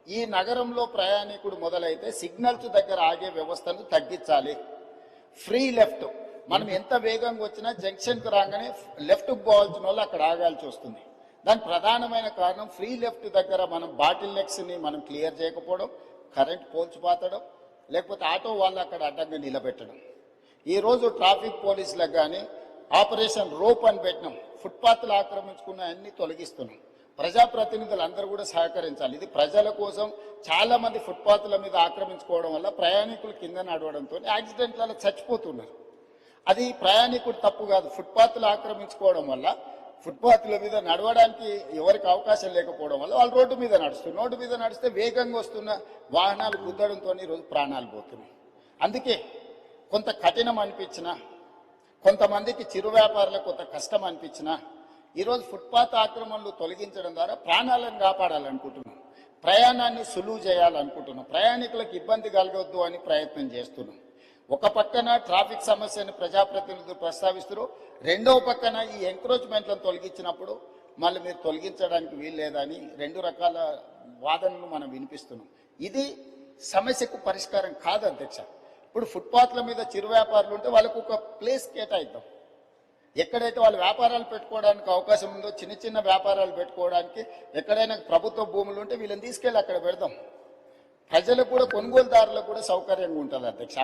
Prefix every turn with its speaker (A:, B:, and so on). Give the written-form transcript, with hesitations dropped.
A: ఈ నగరంలో ప్రయాణికుడు మొదలైతే సిగ్నల్స్ దగ్గర ఆగే వ్యవస్థను తగ్గించాలి. ఫ్రీ లెఫ్ట్ మనం ఎంత వేగంగా వచ్చినా జంక్షన్కి రాగానే లెఫ్ట్కి పోవాల్సిన వాళ్ళు అక్కడ ఆగాల్సి వస్తుంది. దానికి ప్రధానమైన కారణం ఫ్రీ లెఫ్ట్ దగ్గర మనం బాటిల్ నెక్స్ని మనం క్లియర్ చేయకపోవడం, కరెంట్ పోల్స్ పాతడం, లేకపోతే ఆటో వాళ్ళు అక్కడ అడ్డంగా నిలబెట్టడం. ఈరోజు ట్రాఫిక్ పోలీసులకు కానీ ఆపరేషన్ రోప్ అని పెట్టినాం. ఫుట్పాత్లు ఆక్రమించుకున్న అన్ని తొలగిస్తున్నాం. ప్రజాప్రతినిధులు అందరూ కూడా సహకరించాలి. ఇది ప్రజల కోసం. చాలా మంది ఫుట్పాత్ల మీద ఆక్రమించుకోవడం వల్ల ప్రయాణికులు కింద నడవడంతో యాక్సిడెంట్లలో చచ్చిపోతున్నారు. అది ప్రయాణికుడు తప్పు కాదు. ఫుట్పాత్లు ఆక్రమించుకోవడం వల్ల ఫుట్పాత్ల మీద నడవడానికి ఎవరికి అవకాశం లేకపోవడం వల్ల వాళ్ళు రోడ్డు మీద నడుస్తున్నారు. రోడ్డు మీద నడిస్తే వేగంగా వస్తున్న వాహనాలు గుద్దడంతో ఈరోజు ప్రాణాలు పోతున్నాయి. అందుకే కొంత కఠినం అనిపించినా, కొంతమందికి చిరు వ్యాపారులకు కొంత కష్టం అనిపించినా ఈరోజు ఫుట్పాత్ ఆక్రమణలు తొలగించడం ద్వారా ప్రాణాలను కాపాడాలనుకుంటున్నాం. ప్రయాణాన్ని సులువు చేయాలనుకుంటున్నాం. ప్రయాణికులకు ఇబ్బంది కలగొద్దు అని ప్రయత్నం చేస్తున్నాం. ఒక పక్కన ట్రాఫిక్ సమస్యను ప్రజాప్రతినిధులు ప్రస్తావిస్తారు, రెండవ పక్కన ఈ ఎంక్రోచ్మెంట్లను తొలగించినప్పుడు మళ్ళీ మీరు తొలగించడానికి వీల్లేదని రెండు రకాల వాదనలు మనం వినిపిస్తున్నాం. ఇది సమస్యకు పరిష్కారం కాదు అధ్యక్ష. ఇప్పుడు ఫుట్పాత్ల మీద చిరు వ్యాపారులు ఉంటే వాళ్ళకు ఒక ప్లేస్ కేటాయిద్దాం. ఎక్కడైతే వాళ్ళు వ్యాపారాలు పెట్టుకోవడానికి అవకాశం ఉందో, చిన్న చిన్న వ్యాపారాలు పెట్టుకోవడానికి ఎక్కడైనా ప్రభుత్వ భూములు ఉంటే వీళ్ళని తీసుకెళ్ళి అక్కడ పెడదాం. ప్రజలకు కూడా, కొనుగోలుదారులకు కూడా సౌకర్యంగా ఉంటుంది అధ్యక్ష.